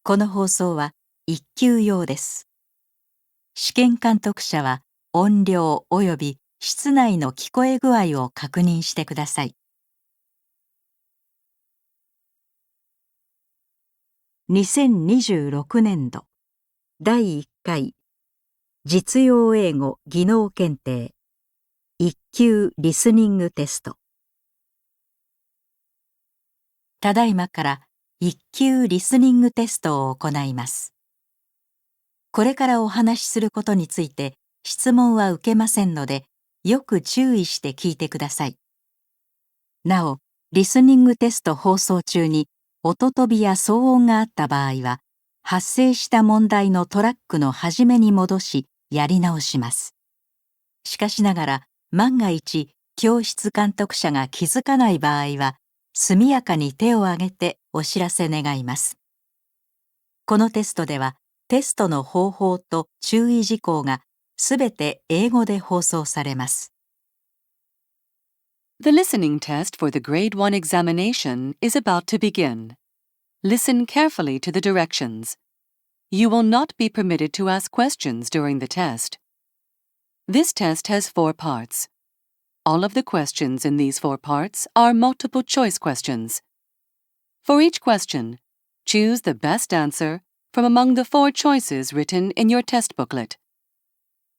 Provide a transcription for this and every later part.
この放送は一級用です。試験監督者は音量及び室内の聞こえ具合を確認してください。2026年度第1回実用英語技能検定1級リスニングテスト。ただいまから1級リスニングテストを行います。これからお話しすることについて質問は受けませんので、よく注意して聞いてください。なお、リスニングテスト放送中に音飛びや騒音があった場合は、発生した問題のトラックの始めに戻し、やり直します。しかしながら、万が一、教室監督者が気づかない場合は、速やかに手を挙げてお知らせ願います。このテストでは、テストの方法と注意事項がすべて英語で放送されます。The listening test for the Grade 1 examination is about to begin. Listen carefully to the directions. You will not be permitted to ask questions during the test. This test has 4 parts. All of the questions in these 4 parts are multiple choice questions. For each question, choose the best answer from among the 4 choices written in your test booklet.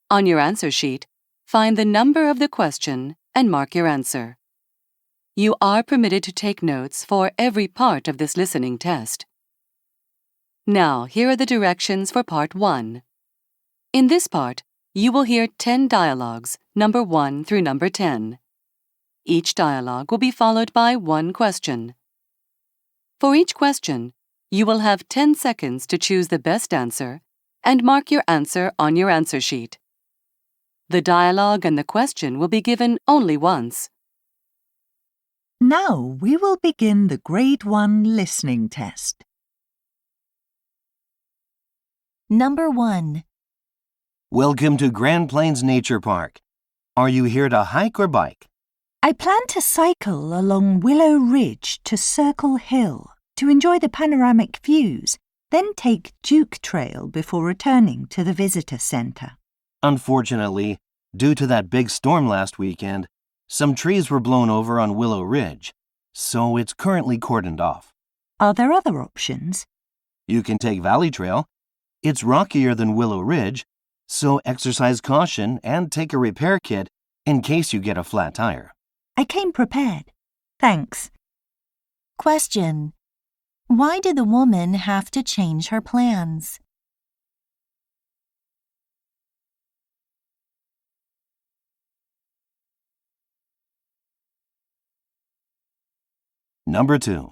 On your answer sheet, find the number of the question and mark your answer. You are permitted to take notes for every part of this listening test. Now, here are the directions for Part 1. In this part, you will hear 10 dialogues, number 1 through number 10. Each dialogue will be followed by 1 question. For each question, you will have 10 seconds to choose the best answer and mark your answer on your answer sheet. The dialogue and the question will be given only once. Now we will begin the Grade 1 listening test. Number 1. Welcome to Grand Plains Nature Park. Are you here to hike or bike? I plan to cycle along Willow Ridge to Circle Hill to enjoy the panoramic views, then take Duke Trail before returning to the visitor center. Unfortunately, due to that big storm last weekend, some trees were blown over on Willow Ridge, so it's currently cordoned off. Are there other options? You can take Valley Trail. It's rockier than Willow Ridge, so exercise caution and take a repair kit in case you get a flat tire. I came prepared. Thanks. Question. Why did the woman have to change her plans? Number 2.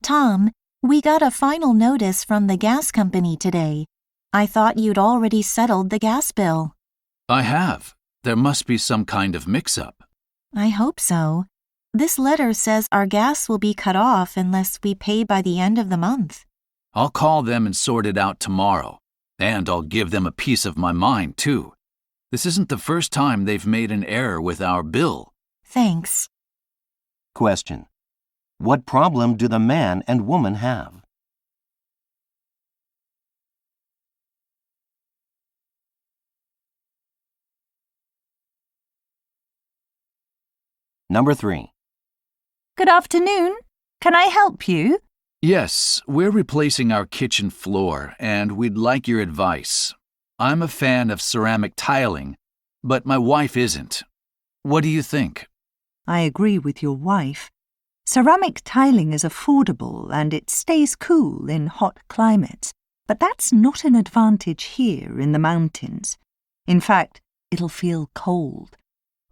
Tom, we got a final notice from the gas company today. I thought you'd already settled the gas bill. I have. There must be some kind of mix-up. I hope so. This letter says our gas will be cut off unless we pay by the end of the month. I'll call them and sort it out tomorrow. And I'll give them a piece of my mind, too. This isn't the first time they've made an error with our bill. Thanks. Question. What problem do the man and woman have? Number 3. Good afternoon. Can I help you? Yes, we're replacing our kitchen floor, and we'd like your advice. I'm a fan of ceramic tiling, but my wife isn't. What do you think? I agree with your wife. Ceramic tiling is affordable and it stays cool in hot climates, but that's not an advantage here in the mountains. In fact, it'll feel cold.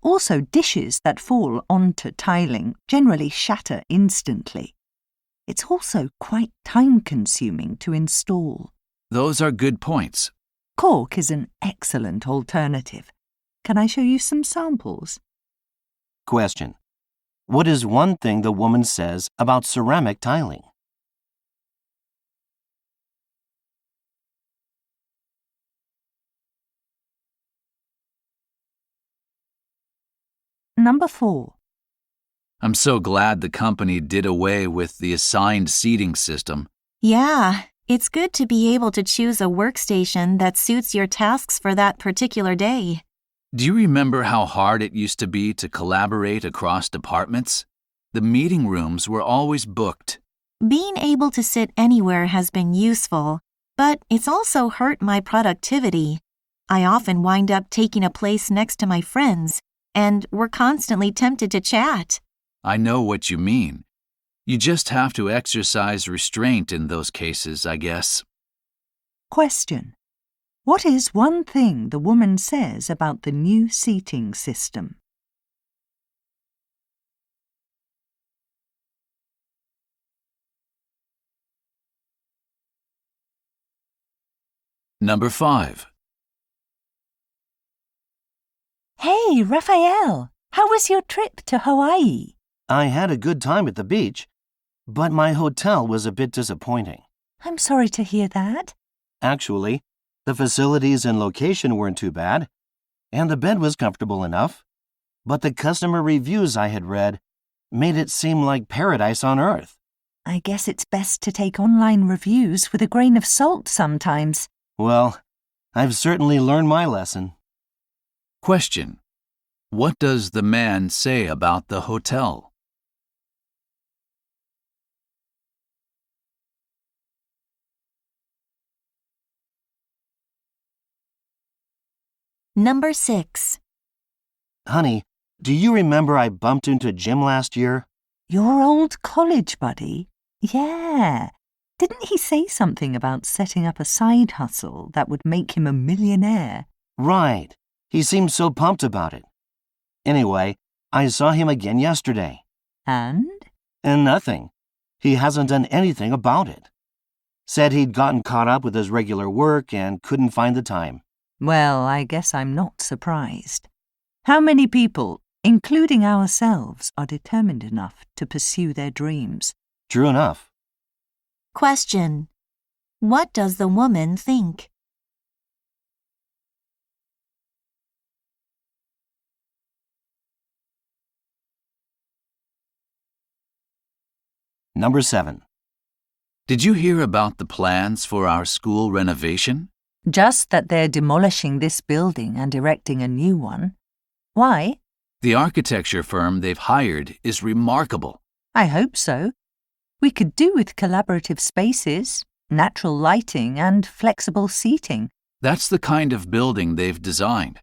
Also, dishes that fall onto tiling generally shatter instantly. It's also quite time-consuming to install. Those are good points. Cork is an excellent alternative. Can I show you some samples? Question. What is one thing the woman says about ceramic tiling? Number 4. I'm so glad the company did away with the assigned seating system. Yeah, It's good to be able to choose a workstation that suits your tasks for that particular day. Do you remember how hard it used to be to collaborate across departments? The meeting rooms were always booked. Being able to sit anywhere has been useful, but it's also hurt my productivity. I often wind up taking a place next to my friends, and we're constantly tempted to chat. I know what you mean. You just have to exercise restraint in those cases, I guess. Question. What is one thing the woman says about the new seating system? Number 5. Hey, Raphael, how was your trip to Hawaii? I had a good time at the beach, but my hotel was a bit disappointing. I'm sorry to hear that. Actually, the facilities and location weren't too bad, and the bed was comfortable enough, but the customer reviews I had read made it seem like paradise on earth. I guess it's best to take online reviews with a grain of salt sometimes. Well, I've certainly learned my lesson. Question. What does the man say about the hotel? Number 6. Honey, do you remember I bumped into Jim last year? Your old college buddy? Yeah. Didn't he say something about setting up a side hustle that would make him a millionaire? Right. He seemed so pumped about it. Anyway, I saw him again yesterday. And? And nothing. He hasn't done anything about it. Said he'd gotten caught up with his regular work and couldn't find the time. Well, I guess I'm not surprised. How many people, including ourselves, are determined enough to pursue their dreams? True enough. Question. What does the woman think? Number 7. Did you hear about the plans for our school renovation? Just that they're demolishing this building and erecting a new one. Why? The architecture firm they've hired is remarkable. I hope so. We could do with collaborative spaces, natural lighting, and flexible seating. That's the kind of building they've designed.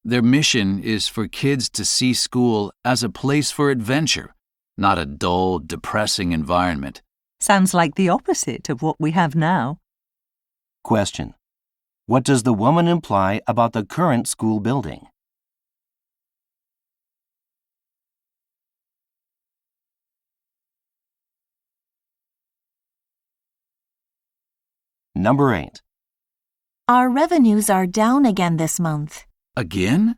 Their mission is for kids to see school as a place for adventure, not a dull, depressing environment. Sounds like the opposite of what we have now. Question. What does the woman imply about the current school building? Number 8. Our revenues are down again this month. Again?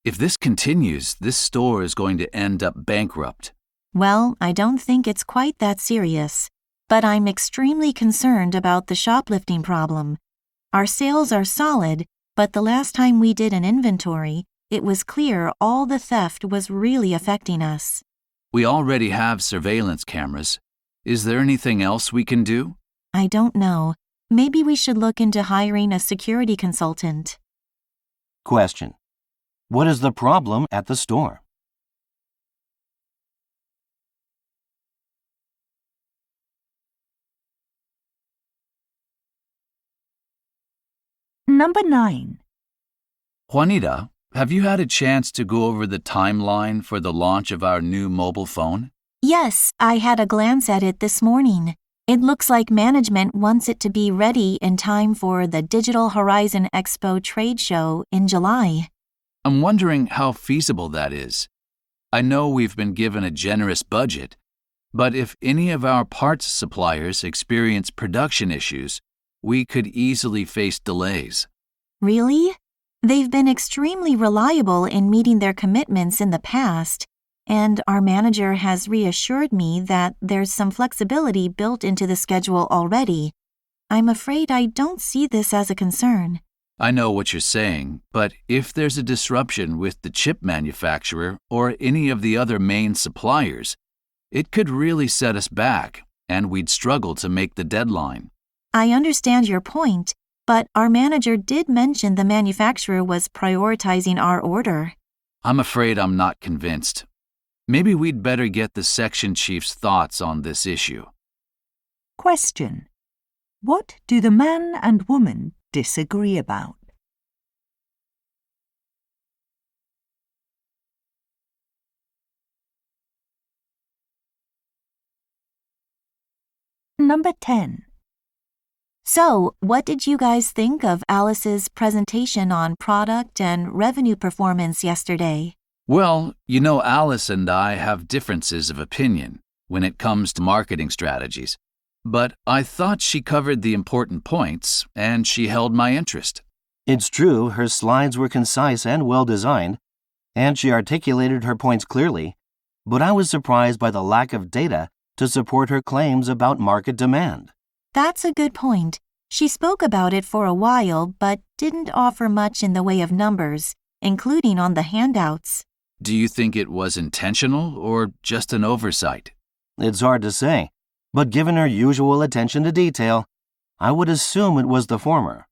If this continues, this store is going to end up bankrupt. Well, I don't think it's quite that serious, but I'm extremely concerned about the shoplifting problem. Our sales are solid, but the last time we did an inventory, it was clear all the theft was really affecting us. We already have surveillance cameras. Is there anything else we can do? I don't know. Maybe we should look into hiring a security consultant. Question. What is the problem at the store? Number 9. Juanita, have you had a chance to go over the timeline for the launch of our new mobile phone? Yes, I had a glance at it this morning. It looks like management wants it to be ready in time for the Digital Horizon Expo trade show in July. I'm wondering how feasible that is. I know we've been given a generous budget, but if any of our parts suppliers experience production issues, we could easily face delays. Really? They've been extremely reliable in meeting their commitments in the past, and our manager has reassured me that there's some flexibility built into the schedule already. I'm afraid I don't see this as a concern. I know what you're saying, but if there's a disruption with the chip manufacturer or any of the other main suppliers, it could really set us back, and we'd struggle to make the deadline. I understand your point, but our manager did mention the manufacturer was prioritizing our order. I'm afraid I'm not convinced. Maybe we'd better get the section chief's thoughts on this issue. Question. What do the man and woman disagree about? Number 10. So, what did you guys think of Alice's presentation on product and revenue performance yesterday? Well, Alice and I have differences of opinion when it comes to marketing strategies, but I thought she covered the important points and she held my interest. It's true, her slides were concise and well designed, and she articulated her points clearly, but I was surprised by the lack of data to support her claims about market demand. That's a good point. She spoke about it for a while, but didn't offer much in the way of numbers, including on the handouts. Do you think it was intentional or just an oversight? It's hard to say, but given her usual attention to detail, I would assume it was the former.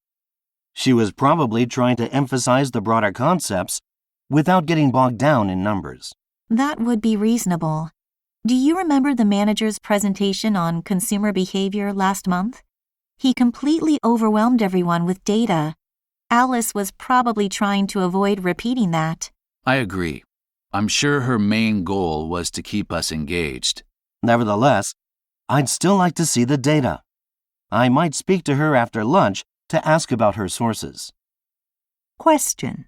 She was probably trying to emphasize the broader concepts without getting bogged down in numbers. That would be reasonable. Do you remember the manager's presentation on consumer behavior last month? He completely overwhelmed everyone with data. Alice was probably trying to avoid repeating that. I agree. I'm sure her main goal was to keep us engaged. Nevertheless, I'd still like to see the data. I might speak to her after lunch to ask about her sources. Question.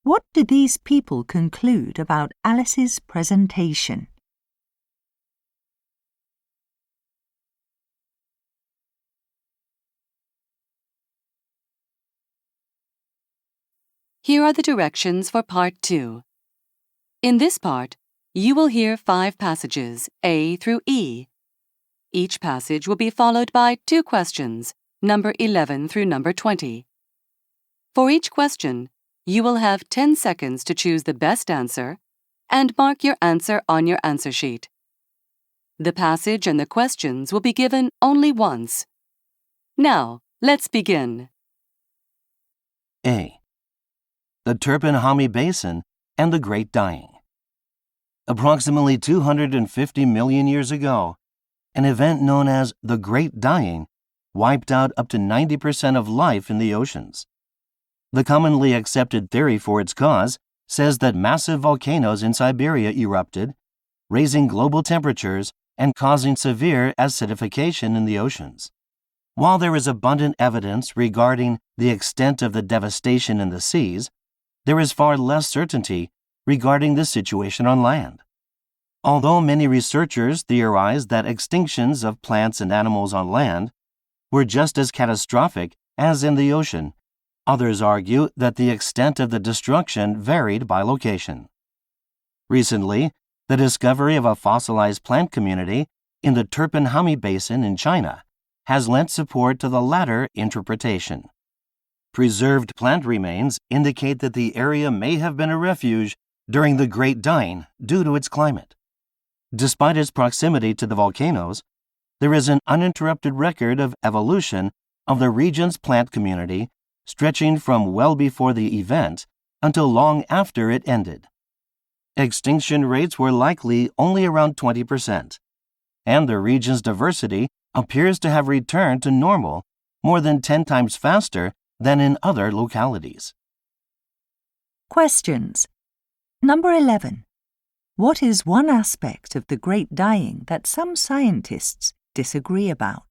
What do these people conclude about Alice's presentation? Here are the directions for Part 2. In this part, you will hear 5 passages, A through E. Each passage will be followed by 2 questions, number 11 through number 20. For each question, you will have 10 seconds to choose the best answer and mark your answer on your answer sheet. The passage and the questions will be given only once. Now, let's begin. A. The Turpan-Hami Basin and the Great Dying. Approximately 250 million years ago, an event known as the Great Dying wiped out up to 90% of life in the oceans. The commonly accepted theory for its cause says that massive volcanoes in Siberia erupted, raising global temperatures and causing severe acidification in the oceans. While there is abundant evidence regarding the extent of the devastation in the seas, there is far less certainty regarding the situation on land. Although many researchers theorize that extinctions of plants and animals on land were just as catastrophic as in the ocean, others argue that the extent of the destruction varied by location. Recently, the discovery of a fossilized plant community in the Turpan-Hami Basin in China has lent support to the latter interpretation. Preserved plant remains indicate that the area may have been a refuge during the Great Dying due to its climate. Despite its proximity to the volcanoes, there is an uninterrupted record of evolution of the region's plant community stretching from well before the event until long after it ended. Extinction rates were likely only around 20%, and the region's diversity appears to have returned to normal more than 10 times faster than in other localities. Questions. Number 11. What is one aspect of the Great Dying that some scientists disagree about?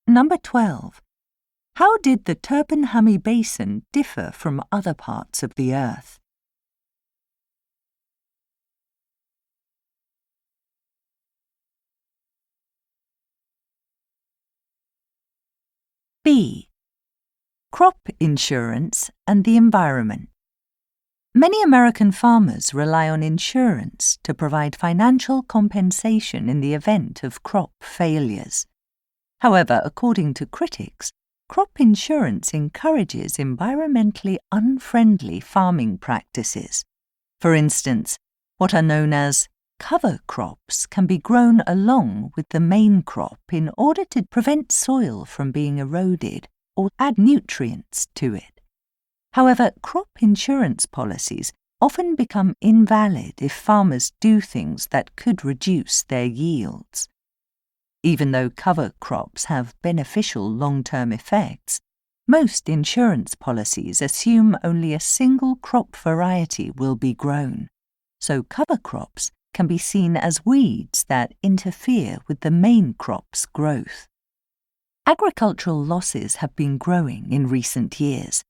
Number 12. How did the Turpan-Hami Basin differ from other parts of the Earth? B. Crop insurance and the environment. Many American farmers rely on insurance to provide financial compensation in the event of crop failures. However, according to critics, crop insurance encourages environmentally unfriendly farming practices. For instance, what are known as cover crops can be grown along with the main crop in order to prevent soil from being eroded or add nutrients to it. However, crop insurance policies often become invalid if farmers do things that could reduce their yields. Even though cover crops have beneficial long-term effects, most insurance policies assume only a single crop variety will be grown, so cover crops can be seen as weeds that interfere with the main crop's growth. Agricultural losses have been growing in recent years,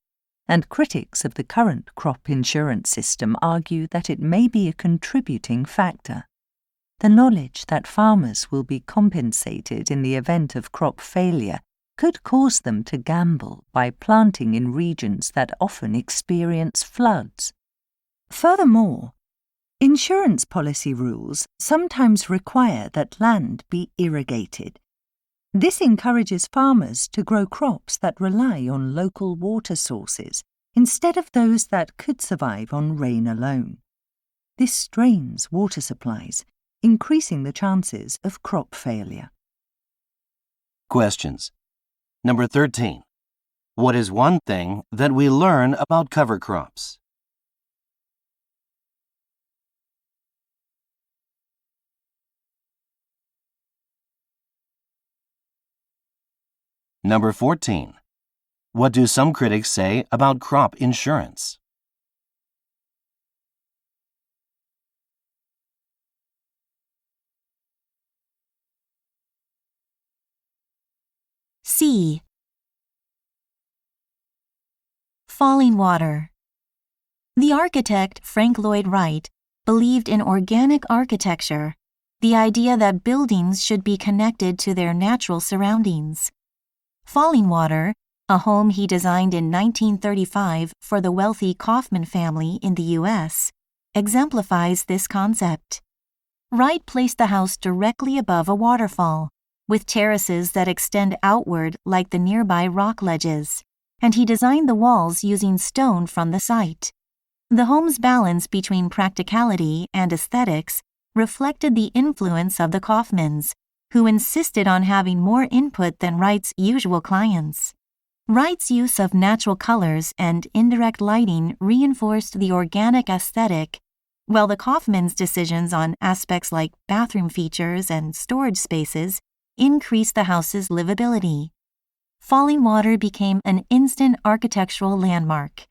and critics of the current crop insurance system argue that it may be a contributing factor. The knowledge that farmers will be compensated in the event of crop failure could cause them to gamble by planting in regions that often experience floods. Furthermore, insurance policy rules sometimes require that land be irrigated. This encourages farmers to grow crops that rely on local water sources instead of those that could survive on rain alone. This strains water supplies, increasing the chances of crop failure. Questions. Number 13. What is one thing that we learn about cover crops? Number 14. What do some critics say about crop insurance? C. Falling water. The architect Frank Lloyd Wright believed in organic architecture, the idea that buildings should be connected to their natural surroundings. Falling Water, a home he designed in 1935 for the wealthy Kaufman family in the U.S., exemplifies this concept. Wright placed the house directly above a waterfall, with terraces that extend outward like the nearby rock ledges, and he designed the walls using stone from the site. The home's balance between practicality and aesthetics reflected the influence of the Kaufmans, who insisted on having more input than Wright's usual clients. Wright's use of natural colors and indirect lighting reinforced the organic aesthetic, while the Kaufmans' decisions on aspects like bathroom features and storage spaces increased the house's livability. Falling Water became an instant architectural landmark.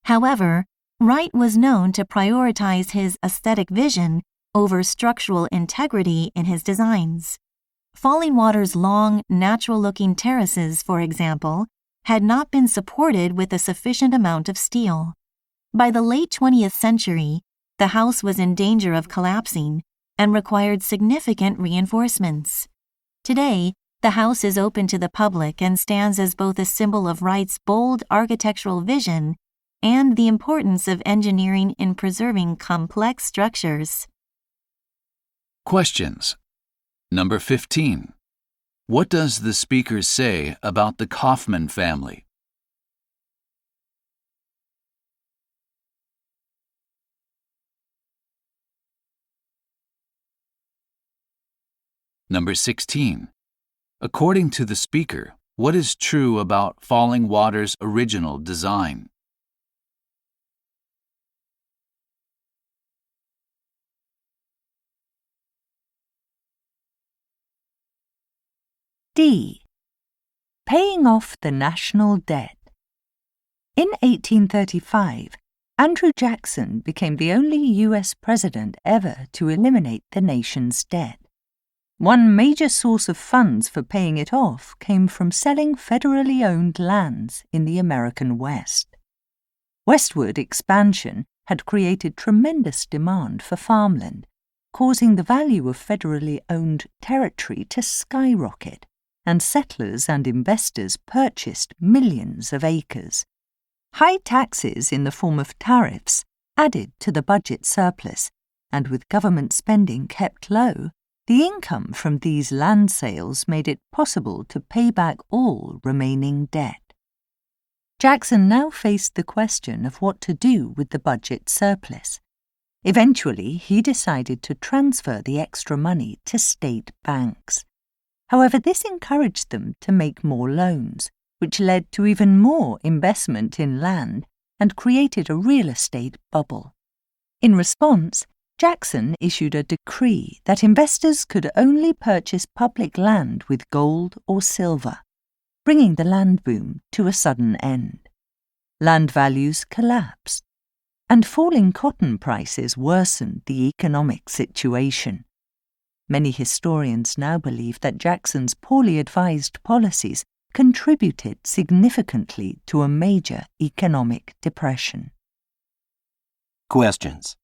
However, Wright was known to prioritize his aesthetic vision over structural integrity in his designs. Falling Water's long, natural-looking terraces, for example, had not been supported with a sufficient amount of steel. By the late 20th century, the house was in danger of collapsing and required significant reinforcements. Today, the house is open to the public and stands as both a symbol of Wright's bold architectural vision and the importance of engineering in preserving complex structures. Questions. Number 15. What does the speaker say about the Kaufman family? Number 16. According to the speaker, what is true about Falling Water's original design? D. Paying off the national debt. In 1835, Andrew Jackson became the only U.S. president ever to eliminate the nation's debt. One major source of funds for paying it off came from selling federally owned lands in the American West. Westward expansion had created tremendous demand for farmland, causing the value of federally owned territory to skyrocket, and settlers and investors purchased millions of acres. High taxes in the form of tariffs added to the budget surplus, and with government spending kept low, The income from these land sales made it possible to pay back all remaining debt. Jackson now faced the question of what to do with the budget surplus. Eventually, he decided to transfer the extra money to state banks. However, this encouraged them to make more loans, which led to even more investment in land and created a real estate bubble. In response, Jackson issued a decree that investors could only purchase public land with gold or silver, bringing the land boom to a sudden end. Land values collapsed, and falling cotton prices worsened the economic situation. Many historians now believe that Jackson's poorly advised policies contributed significantly to a major economic depression. Questions.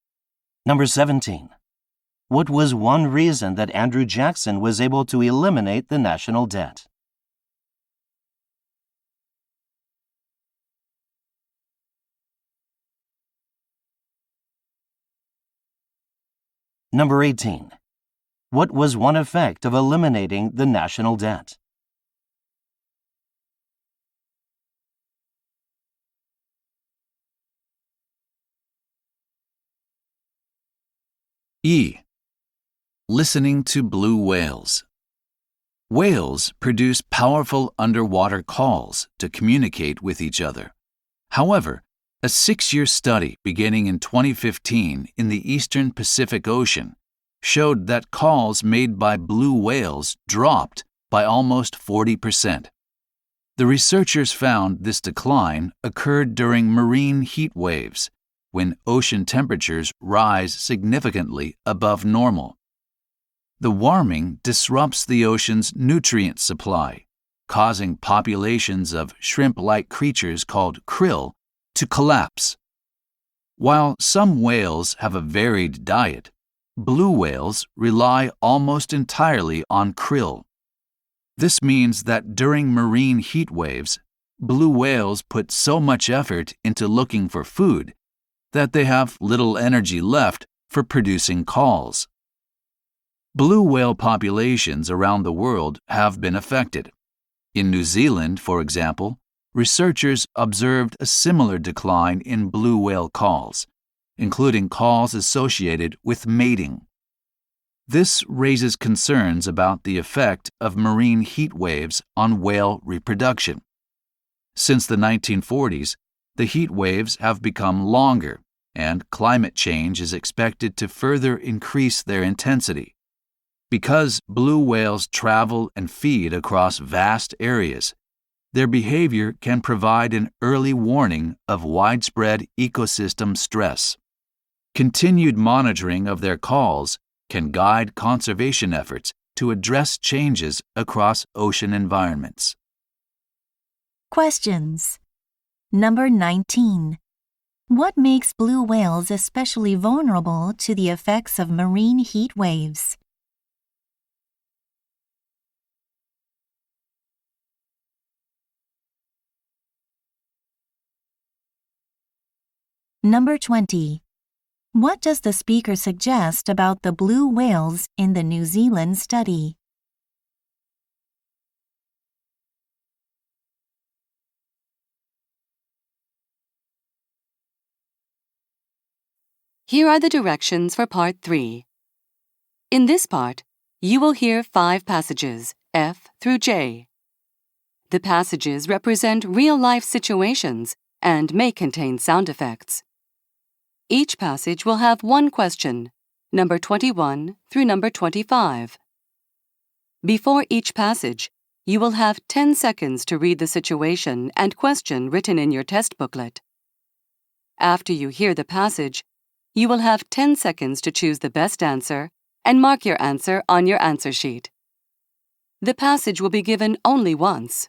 Number 17. What was one reason that Andrew Jackson was able to eliminate the national debt? Number 18. What was one effect of eliminating the national debt? E. Listening to blue whales. Whales produce powerful underwater calls to communicate with each other. However, a 6-year study beginning in 2015 in the eastern Pacific Ocean showed that calls made by blue whales dropped by almost 40%. The researchers found this decline occurred during marine heat waves, when ocean temperatures rise significantly above normal. The warming disrupts the ocean's nutrient supply, causing populations of shrimp-like creatures called krill to collapse. While some whales have a varied diet, blue whales rely almost entirely on krill. This means that during marine heat waves, blue whales put so much effort into looking for food that they have little energy left for producing calls. Blue whale populations around the world have been affected. In New Zealand, for example, researchers observed a similar decline in blue whale calls, including calls associated with mating. This raises concerns about the effect of marine heat waves on whale reproduction. Since the 1940s, the heat waves have become longer, and climate change is expected to further increase their intensity. Because blue whales travel and feed across vast areas, their behavior can provide an early warning of widespread ecosystem stress. Continued monitoring of their calls can guide conservation efforts to address changes across ocean environments. Questions. Number 19. What makes blue whales especially vulnerable to the effects of marine heat waves? Number 20. What does the speaker suggest about the blue whales in the New Zealand study? Here are the directions for Part 3. In this part, you will hear 5 passages, F through J. The passages represent real-life situations and may contain sound effects. Each passage will have one question, number 21 through number 25. Before each passage, you will have 10 seconds to read the situation and question written in your test booklet. After you hear the passage, you will have 10 seconds to choose the best answer and mark your answer on your answer sheet. The passage will be given only once.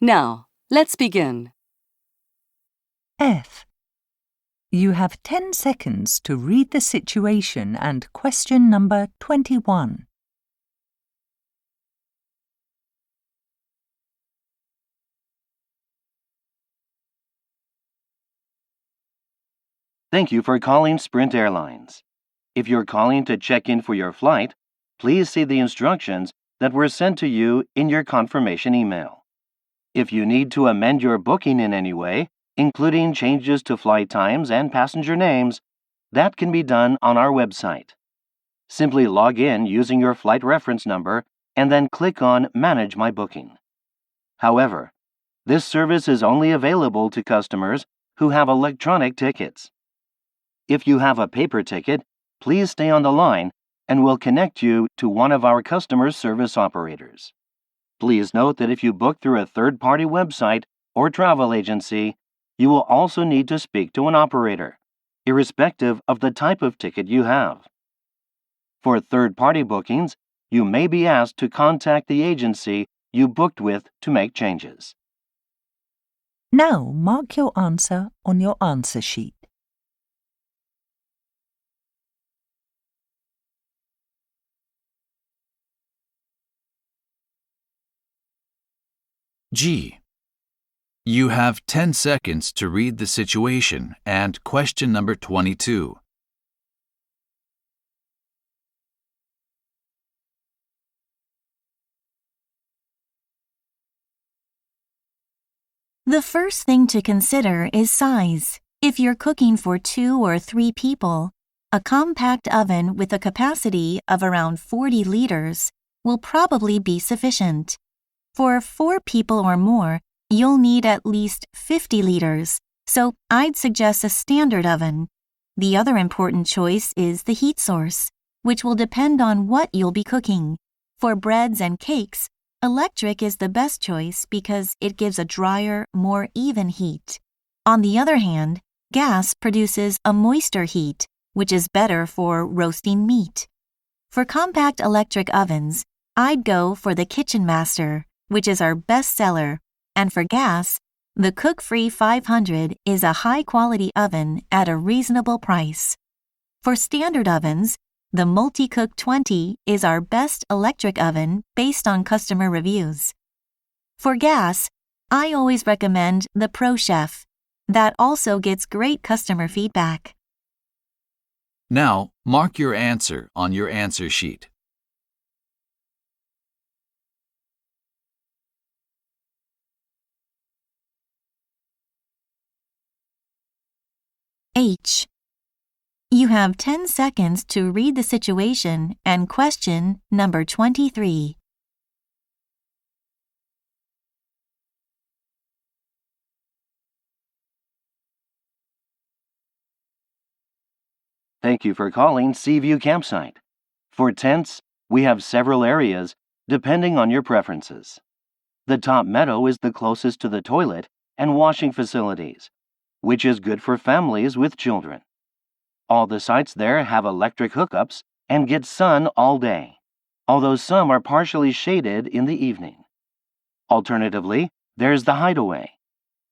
Now, let's begin. F. You have 10 seconds to read the situation and question number 21. Thank you for calling Sprint Airlines. If you're calling to check in for your flight, please see the instructions that were sent to you in your confirmation email. If you need to amend your booking in any way, including changes to flight times and passenger names, that can be done on our website. Simply log in using your flight reference number and then click on Manage My Booking. However, this service is only available to customers who have electronic tickets. If you have a paper ticket, please stay on the line and we'll connect you to one of our customer service operators. Please note that if you book through a third-party website or travel agency, you will also need to speak to an operator, irrespective of the type of ticket you have. For third-party bookings, you may be asked to contact the agency you booked with to make changes. Now mark your answer on your answer sheet. G. You have 10 seconds to read the situation and question number 22. The first thing to consider is size. If you're cooking for 2 or 3 people, a compact oven with a capacity of around 40 liters will probably be sufficient. For 4 people or more, you'll need at least 50 liters, so I'd suggest a standard oven. The other important choice is the heat source, which will depend on what you'll be cooking. For breads and cakes, electric is the best choice because it gives a drier, more even heat. On the other hand, gas produces a moister heat, which is better for roasting meat. For compact electric ovens, I'd go for the Kitchen Master, which is our best seller, and for gas, the Cook-Free 500 is a high-quality oven at a reasonable price. For standard ovens, the Multi-Cook 20 is our best electric oven based on customer reviews. For gas, I always recommend the Pro Chef. That also gets great customer feedback. Now, mark your answer on your answer sheet. H. You have 10 seconds to read the situation and question number 23. Thank you for calling Seaview Campsite. For tents, we have several areas depending on your preferences. The top meadow is the closest to the toilet and washing facilities, which is good for families with children. All the sites there have electric hookups and get sun all day, although some are partially shaded in the evening. Alternatively, there's the Hideaway.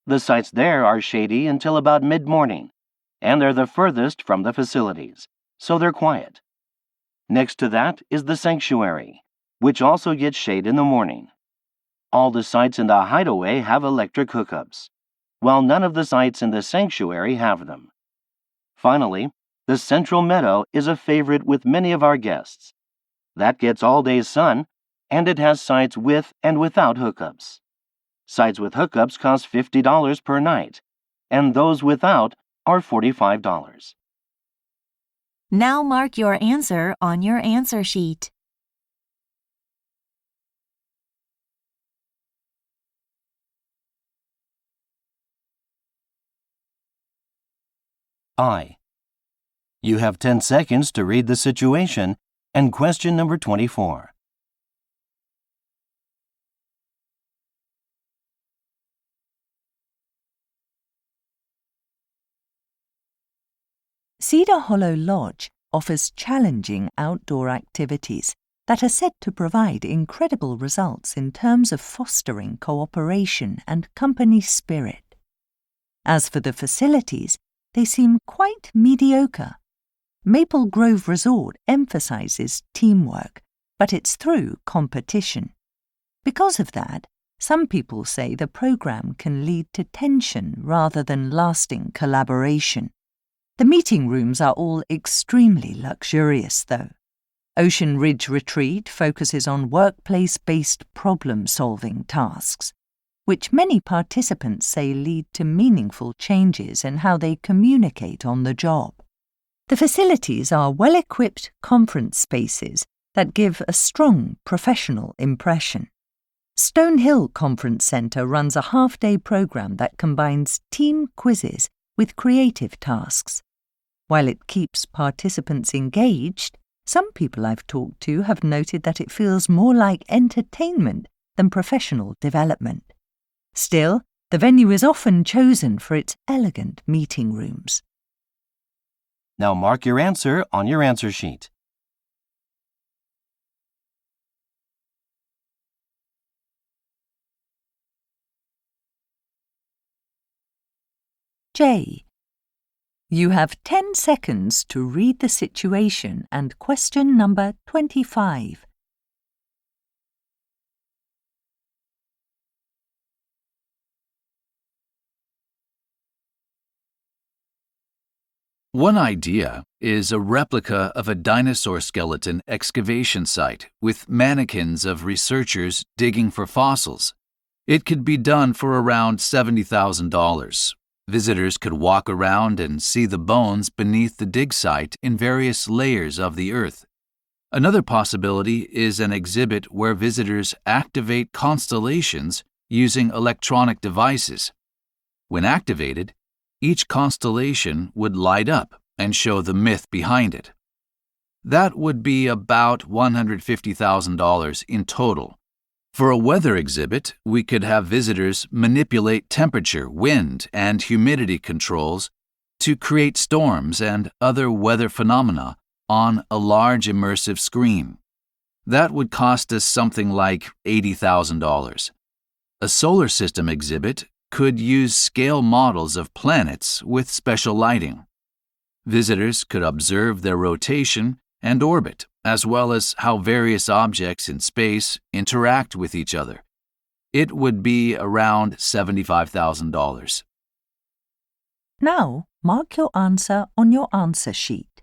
The sites there are shady until about mid-morning, and they're the furthest from the facilities, so they're quiet. Next to that is the Sanctuary, which also gets shade in the morning. All the sites in the Hideaway have electric hookups, while none of the sites in the Sanctuary have them. Finally, the Central Meadow is a favorite with many of our guests. That gets all-day sun, and it has sites with and without hookups. Sites with hookups cost $50 per night, and those without are $45. Now mark your answer on your answer sheet. I. You have 10 seconds to read the situation and question number 24. Cedar Hollow Lodge offers challenging outdoor activities that are said to provide incredible results in terms of fostering cooperation and company spirit. As for the facilities, they seem quite mediocre. Maple Grove Resort emphasizes teamwork, but it's through competition. Because of that, some people say the program can lead to tension rather than lasting collaboration. The meeting rooms are all extremely luxurious, though. Ocean Ridge Retreat focuses on workplace-based problem-solving tasks, which many participants say lead to meaningful changes in how they communicate on the job. The facilities are well-equipped conference spaces that give a strong professional impression. Stonehill Conference Centre runs a half-day program that combines team quizzes with creative tasks. While it keeps participants engaged, some people I've talked to have noted that it feels more like entertainment than professional development. Still, the venue is often chosen for its elegant meeting rooms. Now mark your answer on your answer sheet. J. You have 10 seconds to read the situation and question number 25. One idea is a replica of a dinosaur skeleton excavation site with mannequins of researchers digging for fossils. It could be done for around $70,000. Visitors could walk around and see the bones beneath the dig site in various layers of the earth. Another possibility is an exhibit where visitors activate constellations using electronic devices. When activated, each constellation would light up and show the myth behind it. That would be about $150,000 in total. For a weather exhibit, we could have visitors manipulate temperature, wind, and humidity controls to create storms and other weather phenomena on a large immersive screen. That would cost us something like $80,000. A solar system exhibit could use scale models of planets with special lighting. Visitors could observe their rotation and orbit, as well as how various objects in space interact with each other. It would be around $75,000. Now, mark your answer on your answer sheet.